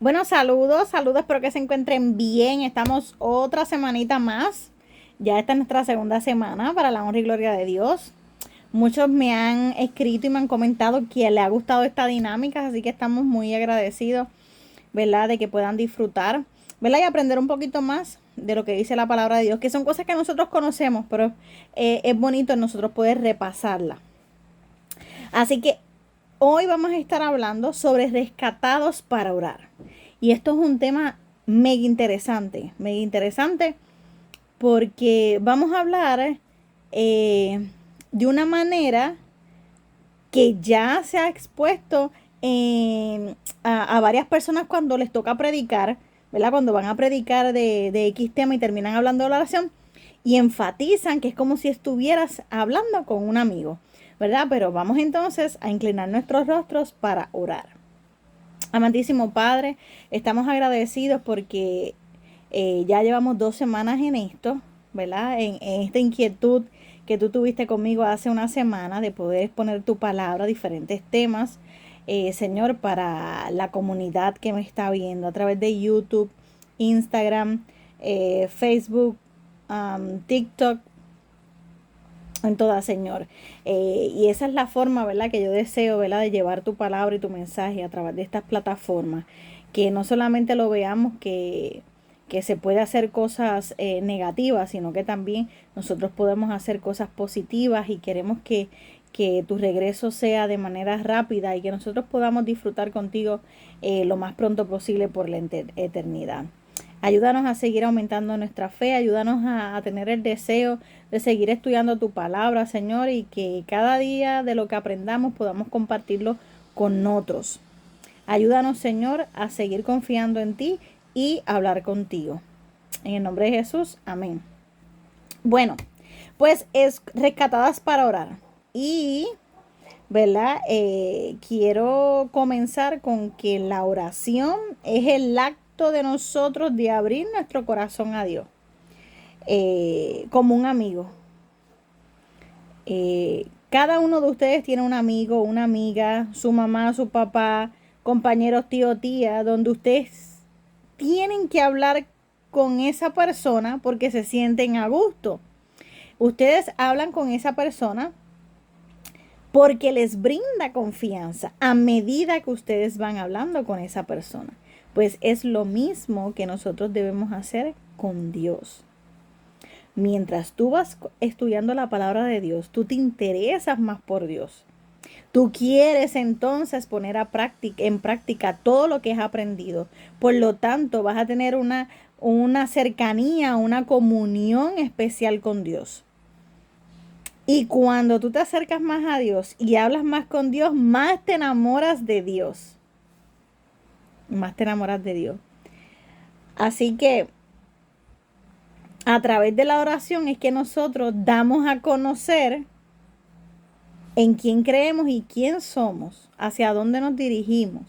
Bueno, saludos, espero que se encuentren bien. Estamos otra semanita más. Ya esta es nuestra segunda semana para la honra y gloria de Dios. Muchos me han escrito y me han comentado que les ha gustado esta dinámica, así que estamos muy agradecidos, ¿verdad? De que puedan disfrutar, ¿verdad? Y aprender un poquito más de lo que dice la palabra de Dios, que son cosas que nosotros conocemos, pero es bonito nosotros poder repasarla. Así que hoy vamos a estar hablando sobre rescatados para orar. Y esto es un tema mega interesante porque vamos a hablar de una manera que ya se ha expuesto a varias personas cuando les toca predicar, ¿verdad? Cuando van a predicar de X tema y terminan hablando de la oración y enfatizan que es como si estuvieras hablando con un amigo, ¿verdad? Pero vamos entonces a inclinar nuestros rostros para orar. Amantísimo Padre, estamos agradecidos porque ya llevamos 2 semanas en esto, ¿verdad? En esta inquietud que tú tuviste conmigo hace una semana de poder exponer tu palabra, diferentes temas, Señor, para la comunidad que me está viendo a través de YouTube, Instagram, Facebook, TikTok, en toda, Señor. Y esa es la forma, ¿verdad? Que yo deseo, ¿verdad? De llevar tu palabra y tu mensaje a través de estas plataformas. Que no solamente lo veamos que se puede hacer cosas negativas, sino que también nosotros podemos hacer cosas positivas y queremos que tu regreso sea de manera rápida y que nosotros podamos disfrutar contigo lo más pronto posible por la eternidad. Ayúdanos a seguir aumentando nuestra fe, ayúdanos a tener el deseo de seguir estudiando tu palabra, Señor, y que cada día de lo que aprendamos podamos compartirlo con otros. Ayúdanos, Señor, a seguir confiando en ti y hablar contigo. En el nombre de Jesús, amén. Bueno, pues es rescatadas para orar. Y, ¿verdad? Quiero comenzar con que la oración es el acto de nosotros de abrir nuestro corazón a Dios, como un amigo. Cada uno de ustedes tiene un amigo, una amiga, su mamá, su papá, compañeros, tío, tía, donde ustedes tienen que hablar con esa persona porque se sienten a gusto. Ustedes hablan con esa persona porque les brinda confianza a medida que ustedes van hablando con esa persona. Pues es lo mismo que nosotros debemos hacer con Dios. Mientras tú vas estudiando la palabra de Dios, tú te interesas más por Dios. Tú quieres entonces poner en práctica todo lo que has aprendido. Por lo tanto, vas a tener una cercanía, una comunión especial con Dios. Y cuando tú te acercas más a Dios y hablas más con Dios, más te enamoras de Dios. Más te enamoras de Dios. Así que a través de la oración es que nosotros damos a conocer en quién creemos y quién somos, hacia dónde nos dirigimos.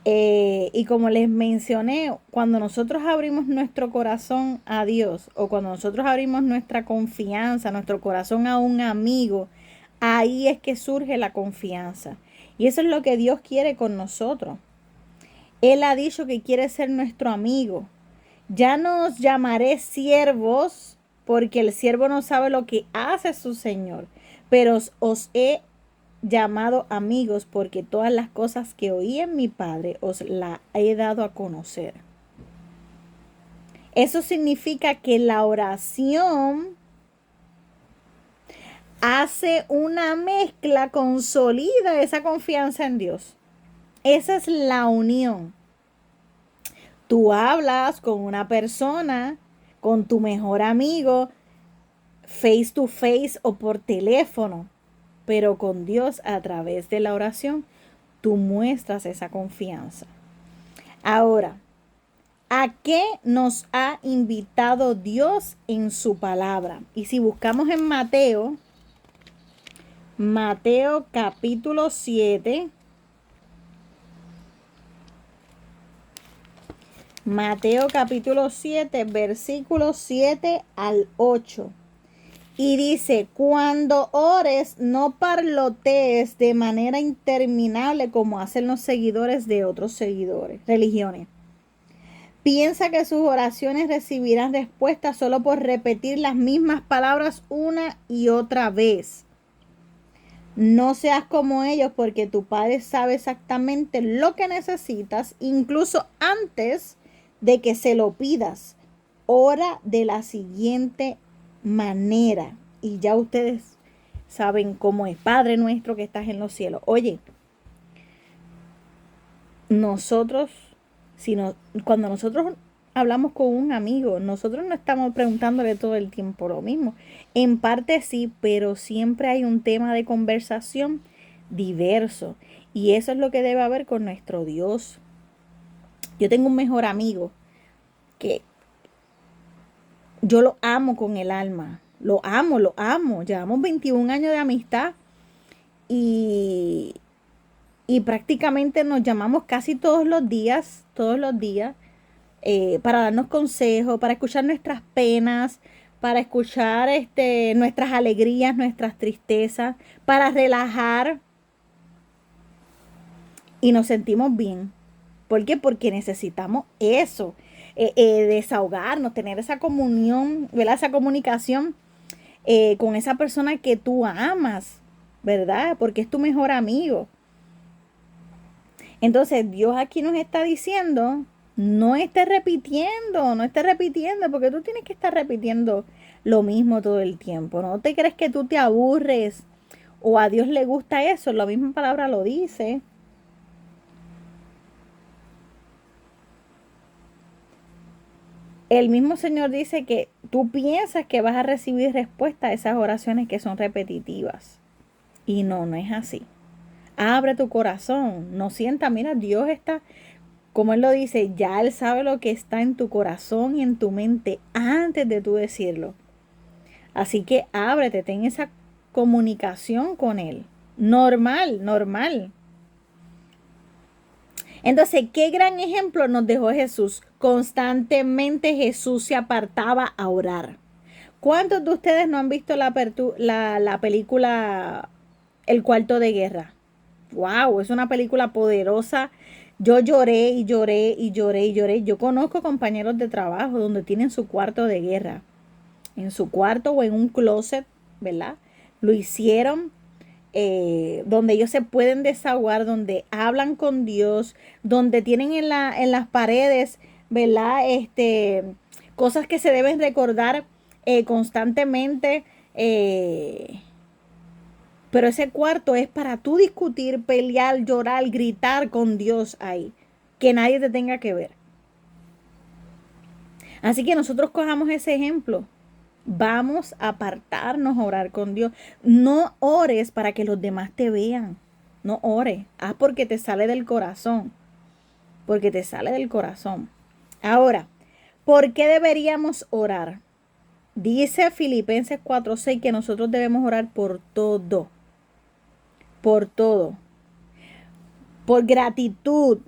Y como les mencioné, cuando nosotros abrimos nuestro corazón a Dios o cuando nosotros abrimos nuestra confianza, nuestro corazón a un amigo, ahí es que surge la confianza. Y eso es lo que Dios quiere con nosotros. Él ha dicho que quiere ser nuestro amigo. Ya no os llamaré siervos, porque el siervo no sabe lo que hace su Señor, pero os he llamado amigos, porque todas las cosas que oí en mi Padre os las he dado a conocer. Eso significa que la oración hace una mezcla, consolida esa confianza en Dios. Esa es la unión. Tú hablas con una persona, con tu mejor amigo, face to face o por teléfono, pero con Dios a través de la oración, tú muestras esa confianza. Ahora, ¿a qué nos ha invitado Dios en su palabra? Y si buscamos en Mateo capítulo 7, Mateo capítulo 7, versículos 7 al 8. Y dice, cuando ores, no parlotees de manera interminable como hacen los seguidores de otros seguidores, religiones. Piensa que sus oraciones recibirán respuesta solo por repetir las mismas palabras una y otra vez. No seas como ellos porque tu Padre sabe exactamente lo que necesitas, incluso antes de que se lo pidas. Ora de la siguiente manera. Y ya ustedes saben cómo es. Padre nuestro que estás en los cielos. Oye, nosotros, cuando nosotros hablamos con un amigo, nosotros no estamos preguntándole todo el tiempo lo mismo. En parte sí, pero siempre hay un tema de conversación diverso. Y eso es lo que debe haber con nuestro Dios. Yo tengo un mejor amigo que yo lo amo con el alma. Lo amo, lo amo. Llevamos 21 años de amistad y, y prácticamente nos llamamos casi todos los días, para darnos consejos, para escuchar nuestras penas, para escuchar nuestras alegrías, nuestras tristezas, para relajar y nos sentimos bien. ¿Por qué? Porque necesitamos eso, desahogarnos, tener esa comunión, ¿verdad? Esa comunicación con esa persona que tú amas, ¿verdad? Porque es tu mejor amigo. Entonces Dios aquí nos está diciendo, no estés repitiendo, no estés repitiendo, porque tú tienes que estar repitiendo lo mismo todo el tiempo. No te crees que tú te aburres o a Dios le gusta eso, la misma palabra lo dice. El mismo Señor dice que tú piensas que vas a recibir respuesta a esas oraciones que son repetitivas. Y no, no es así. Abre tu corazón, no sienta, mira, Dios está, como Él lo dice, ya Él sabe lo que está en tu corazón y en tu mente antes de tú decirlo. Así que ábrete, ten esa comunicación con Él. Normal, normal. Entonces, qué gran ejemplo nos dejó Jesús. Constantemente Jesús se apartaba a orar. ¿Cuántos de ustedes no han visto la película El Cuarto de Guerra? Wow, es una película poderosa. Yo lloré y lloré y lloré y lloré. Yo conozco compañeros de trabajo donde tienen su cuarto de guerra. En su cuarto o en un closet, ¿verdad? Lo hicieron, donde ellos se pueden desahogar, donde hablan con Dios, donde tienen en las paredes, ¿verdad? Cosas que se deben recordar constantemente. Pero ese cuarto es para tú discutir, pelear, llorar, gritar con Dios ahí. Que nadie te tenga que ver. Así que nosotros cojamos ese ejemplo. Vamos a apartarnos a orar con Dios. No ores para que los demás te vean. No ores. Haz porque te sale del corazón. Porque te sale del corazón. Ahora, ¿por qué deberíamos orar? Dice Filipenses 4:6 que nosotros debemos orar por todo. Por todo. Por gratitud,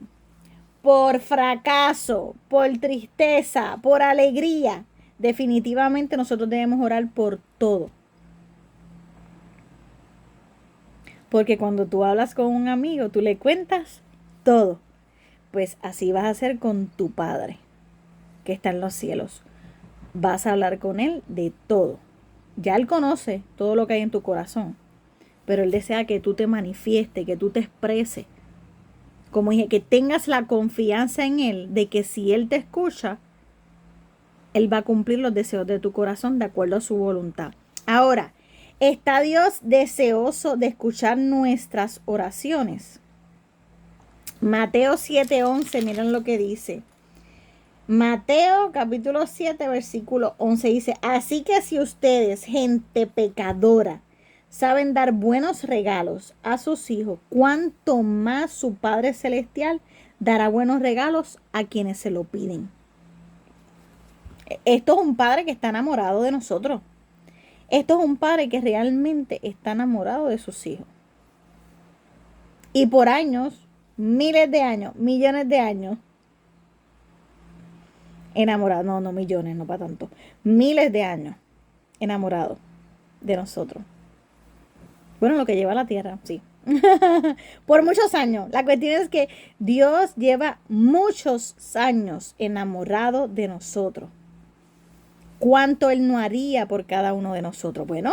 por fracaso, por tristeza, por alegría. Definitivamente nosotros debemos orar por todo. Porque cuando tú hablas con un amigo, tú le cuentas todo. Pues así vas a hacer con tu Padre, que está en los cielos. Vas a hablar con Él de todo. Ya Él conoce todo lo que hay en tu corazón. Pero Él desea que tú te manifiestes, que tú te expreses. Como dije, que tengas la confianza en Él de que si Él te escucha, Él va a cumplir los deseos de tu corazón de acuerdo a su voluntad. Ahora, ¿está Dios deseoso de escuchar nuestras oraciones? Mateo 7:11, miren lo que dice. Mateo capítulo 7, versículo 11 dice, así que si ustedes, gente pecadora, saben dar buenos regalos a sus hijos, cuánto más su Padre Celestial dará buenos regalos a quienes se lo piden. Esto es un Padre que está enamorado de nosotros. Esto es un Padre que realmente está enamorado de sus hijos. Y por años, miles de años, millones de años, enamorado. No, no millones, no para tanto. Miles de años enamorado. de nosotros. Bueno, lo que lleva la tierra, sí. Por muchos años. La cuestión es que Dios lleva muchos años enamorado de nosotros. ¿Cuánto Él no haría por cada uno de nosotros? Bueno,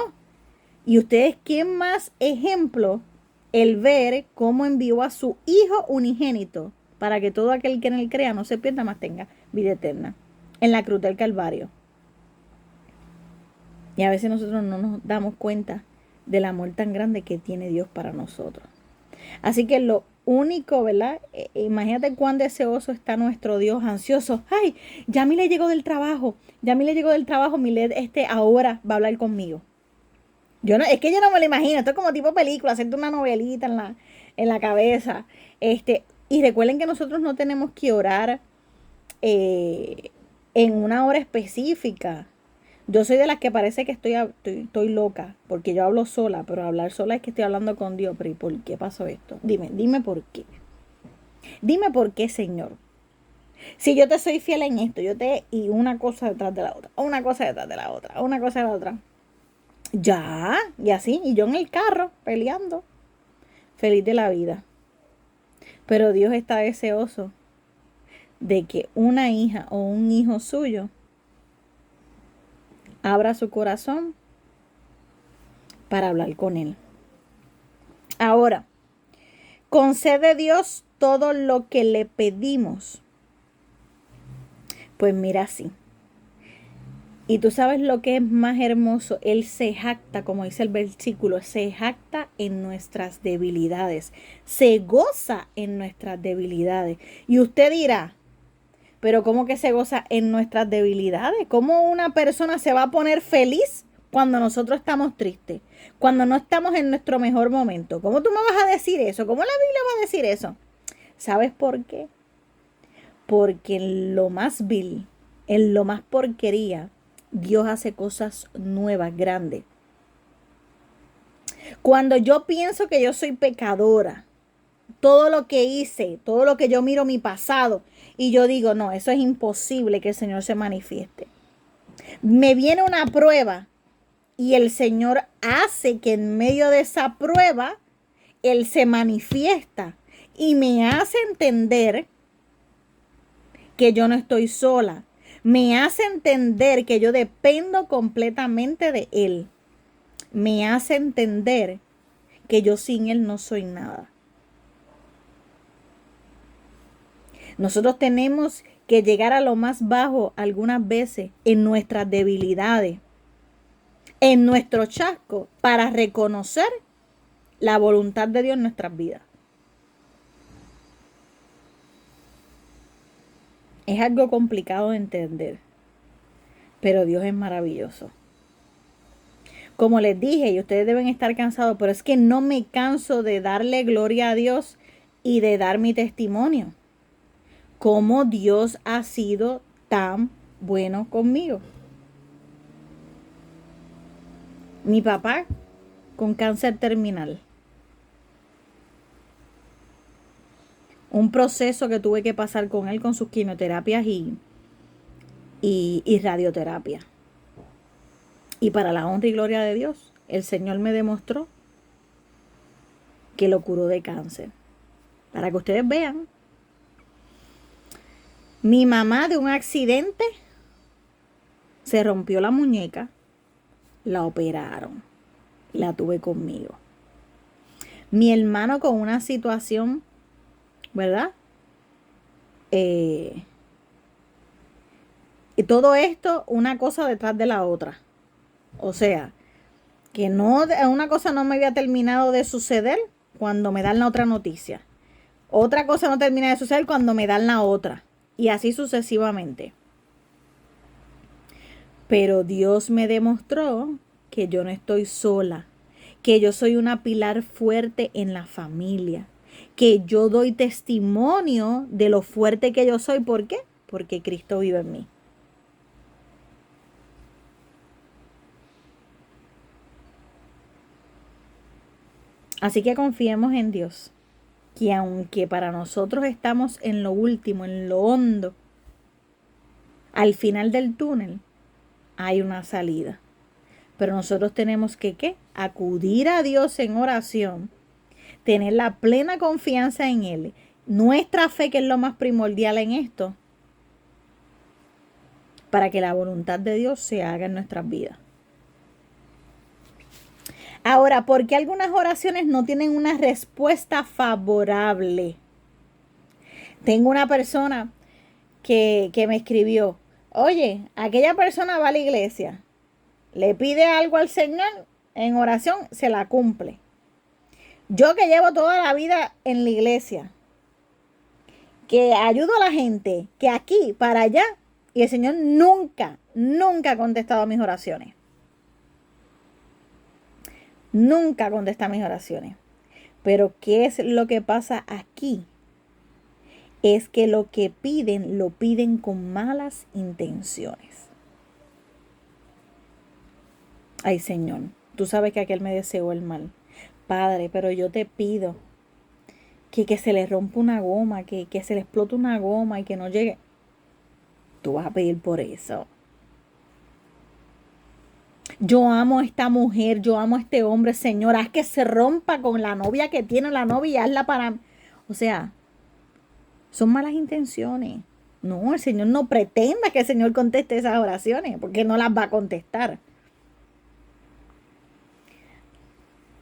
¿y ustedes qué más ejemplo el ver cómo envió a su Hijo unigénito para que todo aquel que en Él crea no se pierda, más tenga vida eterna? En la cruz del Calvario. Y a veces nosotros no nos damos cuenta del amor tan grande que tiene Dios para nosotros. Así que lo único, ¿verdad? Imagínate cuán deseoso está nuestro Dios, ansioso. Ay, ya Milet llegó del trabajo. Milet ahora va a hablar conmigo. Es que yo no me lo imagino. Esto es como tipo película, hacerte una novelita en la cabeza. Y recuerden que nosotros no tenemos que orar en una hora específica. Yo soy de las que parece que estoy loca, porque yo hablo sola, pero hablar sola es que estoy hablando con Dios. Pero ¿y por qué pasó esto? Dime por qué. Dime por qué, Señor. Si yo te soy fiel en esto, y una cosa detrás de la otra, una cosa detrás de la otra, una cosa de la otra. Ya, y así, y yo en el carro, peleando, feliz de la vida. Pero Dios está deseoso de que una hija o un hijo suyo abra su corazón para hablar con Él. Ahora, concede Dios todo lo que le pedimos. Pues mira así. Y tú sabes lo que es más hermoso. Él se jacta, como dice el versículo, se jacta en nuestras debilidades. Se goza en nuestras debilidades. Y usted dirá, pero ¿cómo que se goza en nuestras debilidades? ¿Cómo una persona se va a poner feliz cuando nosotros estamos tristes? Cuando no estamos en nuestro mejor momento. ¿Cómo tú me vas a decir eso? ¿Cómo la Biblia va a decir eso? ¿Sabes por qué? Porque en lo más vil, en lo más porquería, Dios hace cosas nuevas, grandes. Cuando yo pienso que yo soy pecadora, todo lo que hice, todo lo que yo miro mi pasado, y yo digo, no, eso es imposible que el Señor se manifieste. Me viene una prueba y el Señor hace que en medio de esa prueba, Él se manifiesta y me hace entender que yo no estoy sola. Me hace entender que yo dependo completamente de Él. Me hace entender que yo sin Él no soy nada. Nosotros tenemos que llegar a lo más bajo algunas veces en nuestras debilidades, en nuestro chasco, para reconocer la voluntad de Dios en nuestras vidas. Es algo complicado de entender, pero Dios es maravilloso. Como les dije, y ustedes deben estar cansados, pero es que no me canso de darle gloria a Dios y de dar mi testimonio. Cómo Dios ha sido tan bueno conmigo. Mi papá con cáncer terminal. Un proceso que tuve que pasar con él con sus quimioterapias y radioterapia. Y para la honra y gloria de Dios, el Señor me demostró que lo curó de cáncer. Para que ustedes vean. Mi mamá de un accidente se rompió la muñeca, la operaron, la tuve conmigo. Mi hermano con una situación, ¿verdad? Y todo esto, una cosa detrás de la otra. O sea, que una cosa no me había terminado de suceder cuando me dan la otra noticia. Otra cosa no termina de suceder cuando me dan la otra. Y así sucesivamente. Pero Dios me demostró que yo no estoy sola, que yo soy una pilar fuerte en la familia, que yo doy testimonio de lo fuerte que yo soy. ¿Por qué? Porque Cristo vive en mí. Así que confiemos en Dios, que aunque para nosotros estamos en lo último, en lo hondo, al final del túnel hay una salida. Pero nosotros tenemos que, ¿qué? Acudir a Dios en oración, tener la plena confianza en Él, nuestra fe, que es lo más primordial en esto, para que la voluntad de Dios se haga en nuestras vidas. Ahora, ¿por qué algunas oraciones no tienen una respuesta favorable? Tengo una persona que me escribió, oye, aquella persona va a la iglesia, le pide algo al Señor en oración, se la cumple. Yo que llevo toda la vida en la iglesia, que ayudo a la gente, que aquí para allá, y el Señor nunca ha contestado mis oraciones. Nunca contesta mis oraciones. Pero ¿qué es lo que pasa aquí? Es que lo que piden, lo piden con malas intenciones. Ay, Señor, tú sabes que aquel me deseó el mal. Padre, pero yo te pido que se le rompa una goma, que se le explote una goma y que no llegue. Tú vas a pedir por eso. Yo amo a esta mujer, yo amo a este hombre, Señor, haz que se rompa con la novia que tiene la novia y hazla para... O sea, son malas intenciones. No, el Señor no pretenda que el Señor conteste esas oraciones, porque no las va a contestar.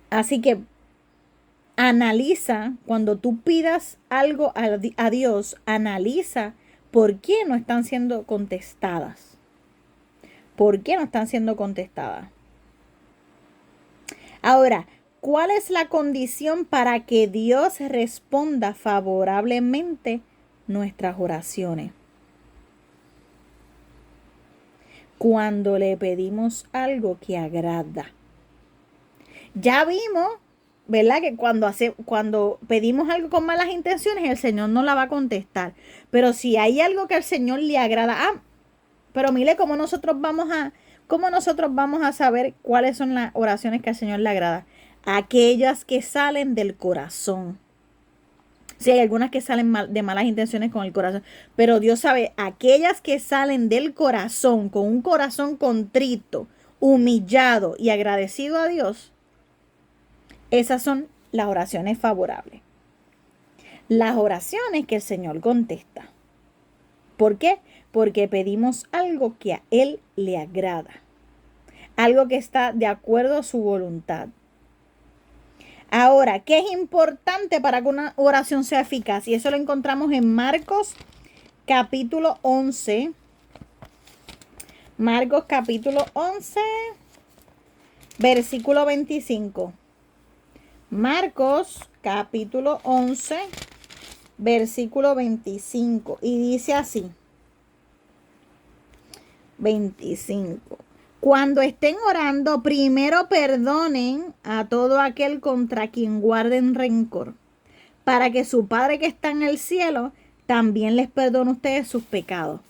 Así que analiza, cuando tú pidas algo a Dios, analiza por qué no están siendo contestadas. ¿Por qué no están siendo contestadas? Ahora, ¿cuál es la condición para que Dios responda favorablemente nuestras oraciones? Cuando le pedimos algo que agrada. Ya vimos, ¿verdad? Que cuando pedimos algo con malas intenciones, el Señor no la va a contestar. Pero si hay algo que al Señor le agrada, pero mire cómo nosotros vamos a saber cuáles son las oraciones que al Señor le agrada. Aquellas que salen del corazón. Sí, hay algunas que salen de malas intenciones con el corazón, pero Dios sabe, aquellas que salen del corazón, con un corazón contrito, humillado y agradecido a Dios, esas son las oraciones favorables. Las oraciones que el Señor contesta. ¿Por qué? Porque pedimos algo que a Él le agrada. Algo que está de acuerdo a su voluntad. Ahora, ¿qué es importante para que una oración sea eficaz? Y eso lo encontramos en Marcos capítulo 11. Marcos capítulo 11, versículo 25. Marcos capítulo 11, versículo 25. Y dice así. 25. Cuando estén orando, primero perdonen a todo aquel contra quien guarden rencor, para que su Padre que está en el cielo también les perdone a ustedes sus pecados.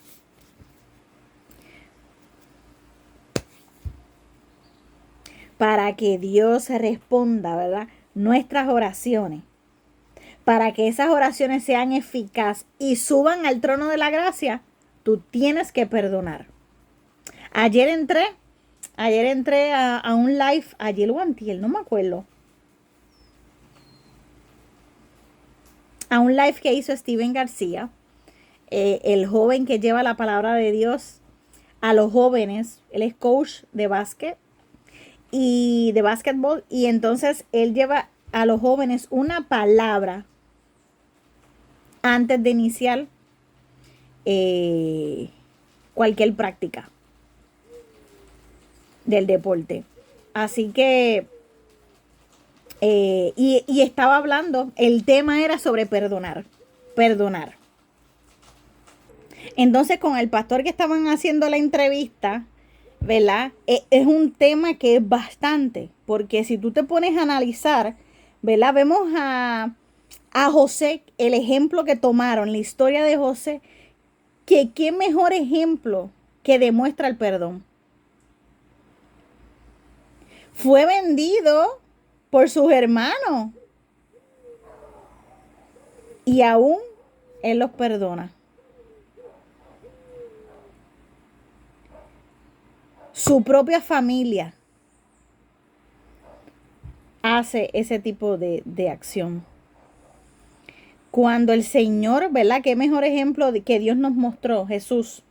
Para que Dios responda, ¿verdad?, nuestras oraciones. Para que esas oraciones sean eficaces y suban al trono de la gracia, tú tienes que perdonar. Ayer entré a un live, ayer o antier, no me acuerdo. A un live que hizo Steven García, el joven que lleva la palabra de Dios a los jóvenes. Él es coach de básquet y de básquetbol, y entonces él lleva a los jóvenes una palabra antes de iniciar cualquier práctica del deporte. Así que y estaba hablando, el tema era sobre perdonar. Entonces, con el pastor que estaban haciendo la entrevista, ¿verdad? Es un tema que es bastante, porque si tú te pones a analizar, ¿verdad? Vemos a José, el ejemplo que tomaron, la historia de José, que qué mejor ejemplo que demuestra el perdón. Fue vendido por sus hermanos y aún Él los perdona. Su propia familia hace ese tipo de acción. Cuando el Señor, ¿verdad? Qué mejor ejemplo de que Dios nos mostró, Jesús,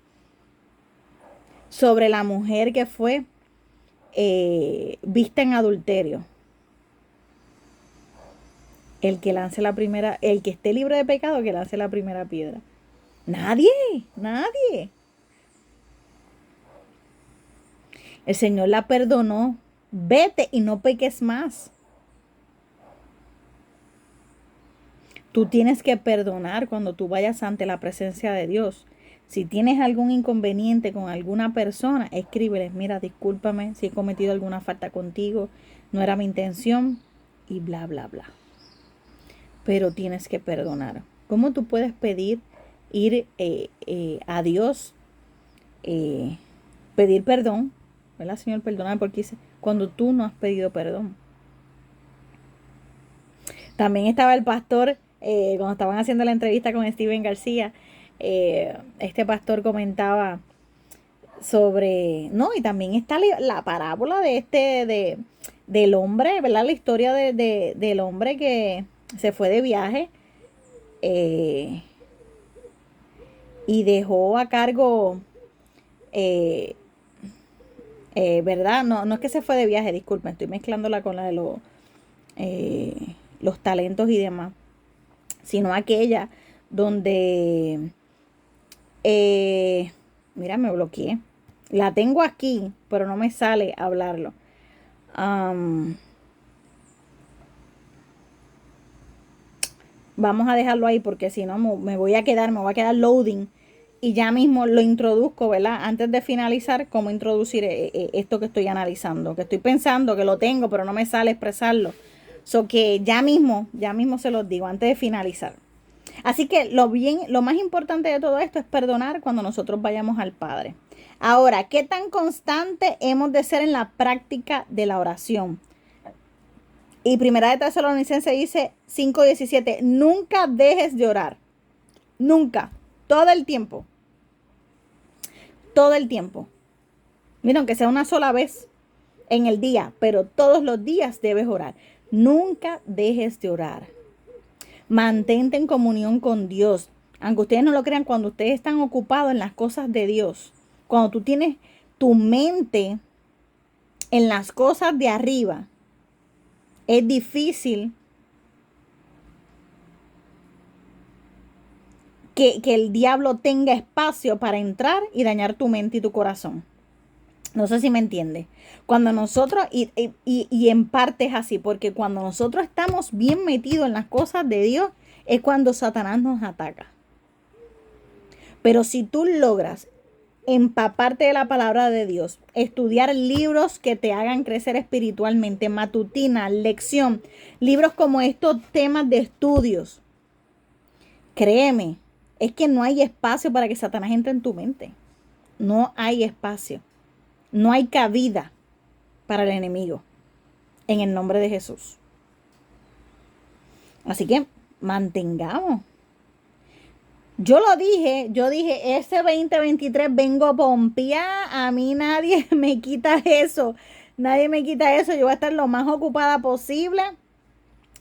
sobre la mujer que fue vista en adulterio. El que lance la primera, el que esté libre de pecado, que lance la primera piedra. Nadie, nadie. El Señor la perdonó. Vete y no peques más. Tú tienes que perdonar cuando tú vayas ante la presencia de Dios. Si tienes algún inconveniente con alguna persona, escríbeles, mira, discúlpame si he cometido alguna falta contigo, no era mi intención y bla, bla, bla. Pero tienes que perdonar. ¿Cómo tú puedes pedir ir a Dios, pedir perdón? ¿Verdad, Señor? Perdóname porque dice, cuando tú no has pedido perdón. También estaba el pastor, cuando estaban haciendo la entrevista con Steven García, este pastor comentaba sobre, no, y también está la parábola del hombre, ¿verdad? La historia del hombre que se fue de viaje y dejó a cargo, ¿verdad? No es que se fue de viaje, disculpen, estoy mezclándola con la de los talentos y demás, sino aquella donde, mira, me bloqueé. La tengo aquí, pero no me sale hablarlo. Vamos a dejarlo ahí porque si no me voy a quedar loading y ya mismo lo introduzco, ¿verdad? Antes de finalizar, cómo introducir esto que estoy analizando, que estoy pensando que lo tengo, pero no me sale expresarlo. So que ya mismo se los digo antes de finalizar. Así que lo más importante de todo esto es perdonar cuando nosotros vayamos al Padre. Ahora, ¿qué tan constante hemos de ser en la práctica de la oración? Y Primera de Tesalonicenses dice 5:17, nunca dejes de orar. Nunca. Todo el tiempo. Todo el tiempo. Mira, aunque sea una sola vez en el día, pero todos los días debes orar. Nunca dejes de orar. Mantente en comunión con Dios. Aunque ustedes no lo crean, cuando ustedes están ocupados en las cosas de Dios, cuando tú tienes tu mente en las cosas de arriba, es difícil que el diablo tenga espacio para entrar y dañar tu mente y tu corazón. No sé si me entiende. Cuando nosotros, y en parte es así, porque cuando nosotros estamos bien metidos en las cosas de Dios, es cuando Satanás nos ataca. Pero si tú logras empaparte de la palabra de Dios, estudiar libros que te hagan crecer espiritualmente, matutina, lección, libros como estos temas de estudios, créeme, es que no hay espacio para que Satanás entre en tu mente. No hay espacio. No hay cabida para el enemigo. En el nombre de Jesús. Así que mantengamos. Yo dije, ese 2023 vengo pompeada, a mí nadie me quita eso. Nadie me quita eso. Yo voy a estar lo más ocupada posible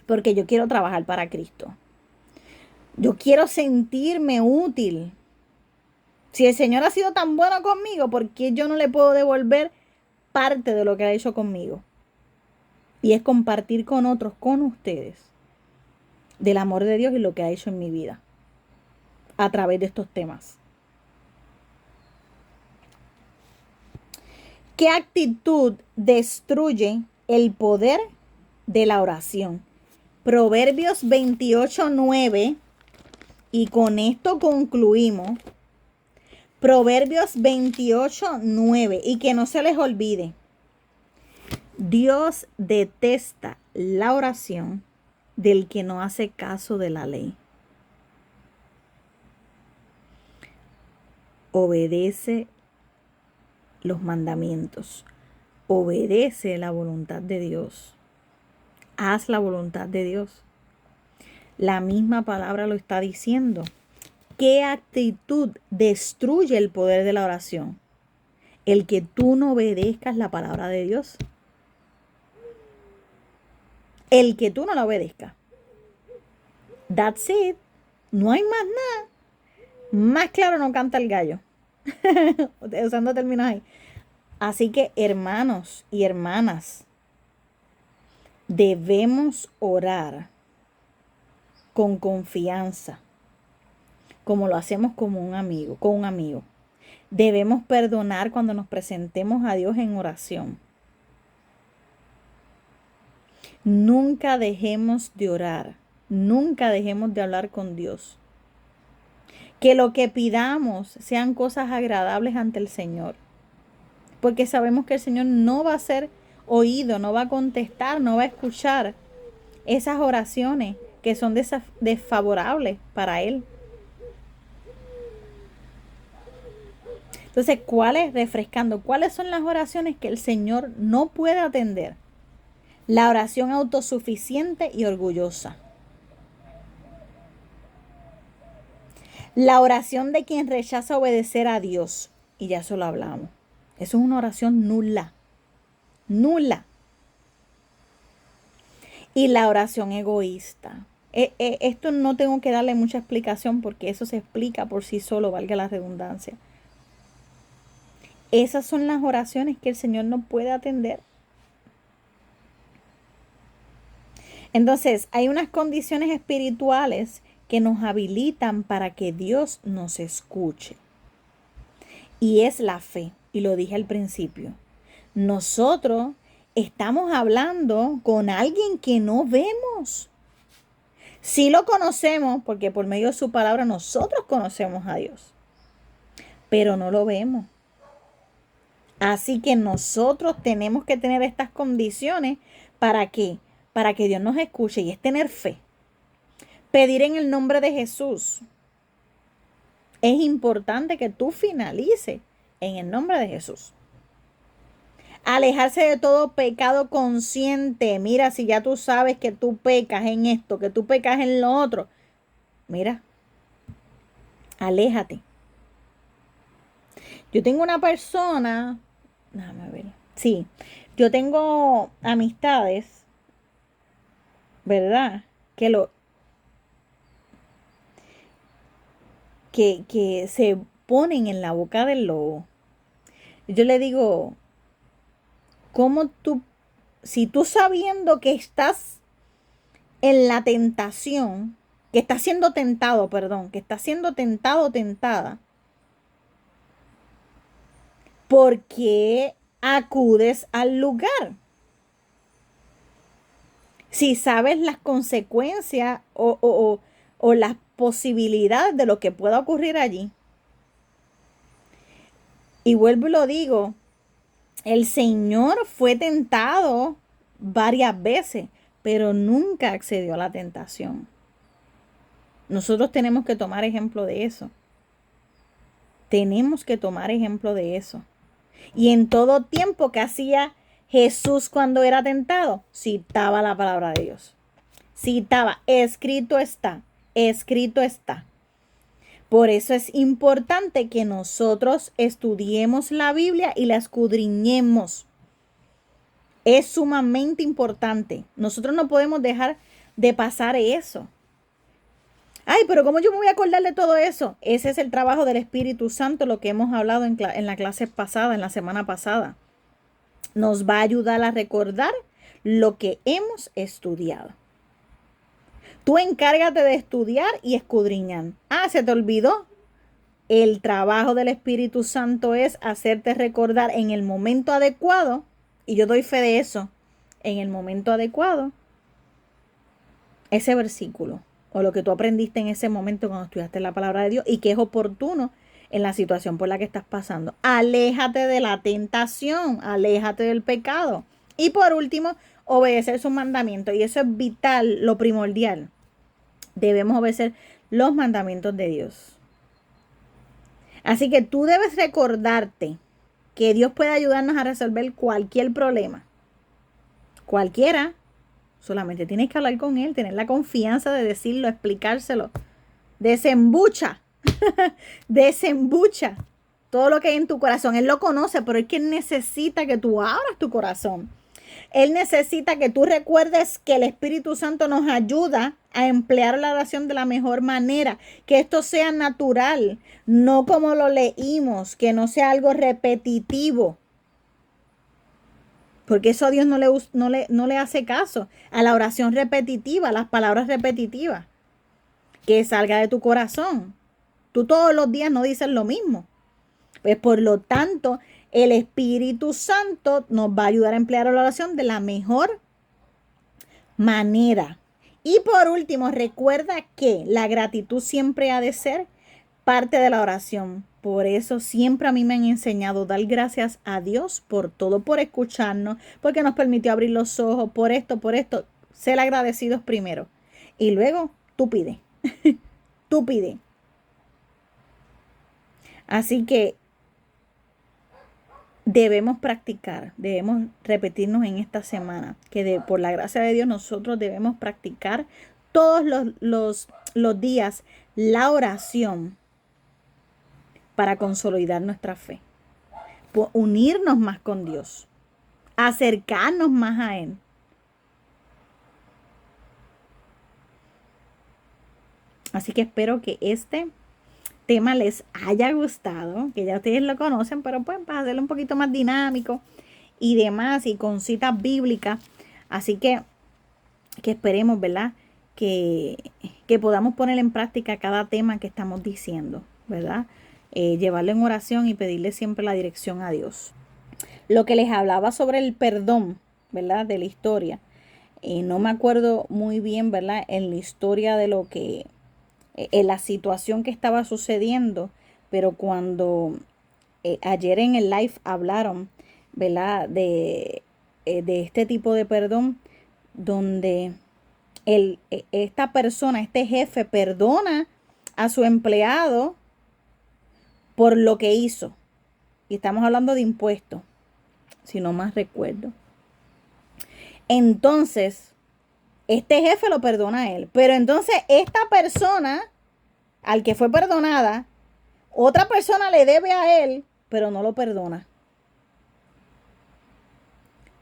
porque yo quiero trabajar para Cristo. Yo quiero sentirme útil. Si el Señor ha sido tan bueno conmigo, ¿por qué yo no le puedo devolver parte de lo que ha hecho conmigo? Y es compartir con otros, con ustedes, del amor de Dios y lo que ha hecho en mi vida a través de estos temas. ¿Qué actitud destruye el poder de la oración? Proverbios 28:9, y con esto concluimos. Proverbios 28:9, y que no se les olvide. Dios detesta la oración del que no hace caso de la ley. Obedece los mandamientos. Obedece la voluntad de Dios. Haz la voluntad de Dios. La misma palabra lo está diciendo. ¿Qué actitud destruye el poder de la oración? El que tú no obedezcas la palabra de Dios. el que tú no la obedezcas. That's it. No hay más nada. Más claro no canta el gallo. Usando términos ahí. Así que, hermanos y hermanas, debemos orar con confianza, como lo hacemos como un amigo, con un amigo. Debemos perdonar cuando nos presentemos a Dios en oración. Nunca dejemos de orar. Nunca dejemos de hablar con Dios. Que lo que pidamos sean cosas agradables ante el Señor. Porque sabemos que el Señor no va a ser oído, no va a contestar, no va a escuchar esas oraciones que son desfavorables para Él. Entonces, ¿cuáles son las oraciones que el Señor no puede atender? La oración autosuficiente y orgullosa. La oración de quien rechaza obedecer a Dios. Y ya eso lo hablamos. Eso es una oración nula. Nula. Y la oración egoísta. Esto no tengo que darle mucha explicación porque eso se explica por sí solo, valga la redundancia. Esas son las oraciones que el Señor no puede atender. Entonces, hay unas condiciones espirituales que nos habilitan para que Dios nos escuche. Y es la fe, y lo dije al principio. Nosotros estamos hablando con alguien que no vemos. Sí lo conocemos, porque por medio de su palabra nosotros conocemos a Dios, pero no lo vemos. Así que nosotros tenemos que tener estas condiciones para que Dios nos escuche, y es tener fe. Pedir en el nombre de Jesús. Es importante que tú finalices en el nombre de Jesús. Alejarse de todo pecado consciente. Mira, si ya tú sabes que tú pecas en esto, que tú pecas en lo otro, mira, aléjate. Yo tengo una persona, déjame ver, sí, yo tengo amistades, ¿verdad? Que se ponen en la boca del lobo. Yo le digo, ¿cómo si tú sabiendo que estás en la tentación, que estás siendo tentado, que estás siendo tentado o tentada, ¿por qué acudes al lugar? Si sabes las consecuencias o las posibilidades de lo que pueda ocurrir allí. Y vuelvo y lo digo, el Señor fue tentado varias veces, pero nunca accedió a la tentación. Nosotros tenemos que tomar ejemplo de eso. Tenemos que tomar ejemplo de eso. Y en todo tiempo que hacía Jesús cuando era tentado, citaba la palabra de Dios. Citaba, escrito está, escrito está. Por eso es importante que nosotros estudiemos la Biblia y la escudriñemos. Es sumamente importante. Nosotros no podemos dejar de pasar eso. Ay, pero ¿cómo yo me voy a acordar de todo eso? Ese es el trabajo del Espíritu Santo, lo que hemos hablado en la clase pasada, en la semana pasada. Nos va a ayudar a recordar lo que hemos estudiado. Tú encárgate de estudiar y escudriñar. Ah, ¿se te olvidó? El trabajo del Espíritu Santo es hacerte recordar en el momento adecuado, y yo doy fe de eso, en el momento adecuado, ese versículo o lo que tú aprendiste en ese momento cuando estudiaste la palabra de Dios y que es oportuno en la situación por la que estás pasando. Aléjate de la tentación, aléjate del pecado. Y por último, obedecer sus mandamientos. Y eso es vital, lo primordial. Debemos obedecer los mandamientos de Dios. Así que tú debes recordarte que Dios puede ayudarnos a resolver cualquier problema. Cualquiera. Solamente tienes que hablar con Él, tener la confianza de decirlo, explicárselo. Desembucha. Desembucha todo lo que hay en tu corazón. Él lo conoce, pero es que Él necesita que tú abras tu corazón. Él necesita que tú recuerdes que el Espíritu Santo nos ayuda a emplear la oración de la mejor manera, que esto sea natural, no como lo leímos, que no sea algo repetitivo. Porque eso a Dios no le hace caso, a la oración repetitiva, a las palabras repetitivas, que salga de tu corazón. Tú todos los días no dices lo mismo. Pues por lo tanto, el Espíritu Santo nos va a ayudar a emplear la oración de la mejor manera. Y por último, recuerda que la gratitud siempre ha de ser parte de la oración. Por eso siempre a mí me han enseñado a dar gracias a Dios por todo, por escucharnos, porque nos permitió abrir los ojos, por esto, ser agradecidos primero. Y luego tú pide, tú pide. Así que debemos practicar, debemos repetirnos en esta semana, que por la gracia de Dios nosotros debemos practicar todos los días la oración para consolidar nuestra fe, unirnos más con Dios, acercarnos más a Él. Así que espero que este tema les haya gustado, que ya ustedes lo conocen, pero pues para hacerlo un poquito más dinámico y demás, y con citas bíblicas. Así que esperemos, ¿verdad? Que podamos poner en práctica cada tema que estamos diciendo, ¿verdad? Llevarlo en oración y pedirle siempre la dirección a Dios. Lo que les hablaba sobre el perdón, ¿verdad? De la historia. No me acuerdo muy bien, ¿verdad? En la historia de lo que, en la situación que estaba sucediendo, pero cuando ayer en el live hablaron, ¿verdad? De este tipo de perdón, donde esta persona, este jefe, perdona a su empleado por lo que hizo. Y estamos hablando de impuestos, si no más recuerdo. Entonces, este jefe lo perdona a él. Pero entonces esta persona, al que fue perdonada, otra persona le debe a él, pero no lo perdona.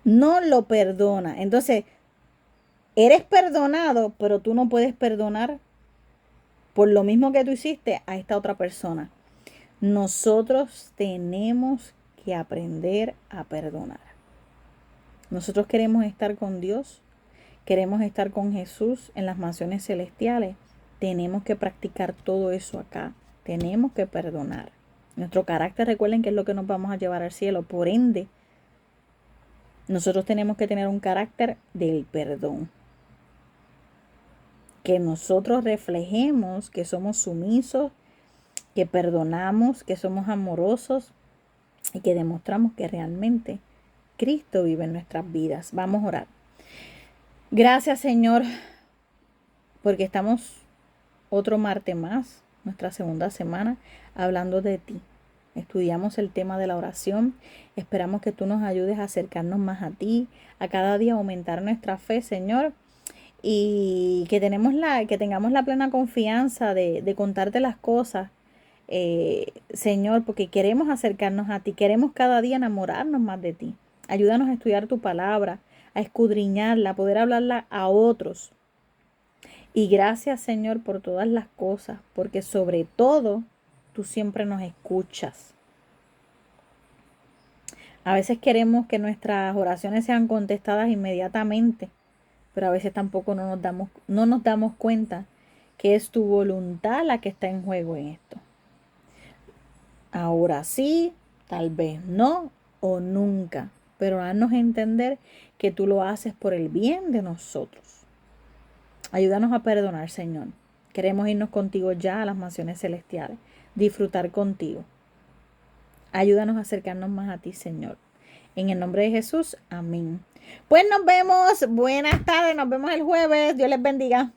No lo perdona. Entonces, eres perdonado, pero tú no puedes perdonar por lo mismo que tú hiciste a esta otra persona. Nosotros tenemos que aprender a perdonar. Nosotros queremos estar con Dios, queremos estar con Jesús en las mansiones celestiales. Tenemos que practicar todo eso acá. Tenemos que perdonar. Nuestro carácter, recuerden que es lo que nos vamos a llevar al cielo. Por ende, nosotros tenemos que tener un carácter del perdón. Que nosotros reflejemos que somos sumisos, que perdonamos, que somos amorosos y que demostramos que realmente Cristo vive en nuestras vidas. Vamos a orar. Gracias, Señor, porque estamos otro martes más, nuestra segunda semana, hablando de ti. Estudiamos el tema de la oración. Esperamos que tú nos ayudes a acercarnos más a ti, a cada día aumentar nuestra fe, Señor. Y que tengamos la plena confianza de contarte las cosas, Señor, porque queremos acercarnos a ti, queremos cada día enamorarnos más de ti. Ayúdanos a estudiar tu palabra, a escudriñarla, a poder hablarla a otros. Y gracias, Señor, por todas las cosas, porque sobre todo tú siempre nos escuchas. A veces queremos que nuestras oraciones sean contestadas inmediatamente, pero a veces tampoco no nos damos cuenta que es tu voluntad la que está en juego en esto. Ahora sí, tal vez no o nunca, pero haznos entender que tú lo haces por el bien de nosotros. Ayúdanos a perdonar, Señor. Queremos irnos contigo ya a las mansiones celestiales, disfrutar contigo. Ayúdanos a acercarnos más a ti, Señor. En el nombre de Jesús, amén. Pues nos vemos. Buenas tardes, nos vemos el jueves. Dios les bendiga.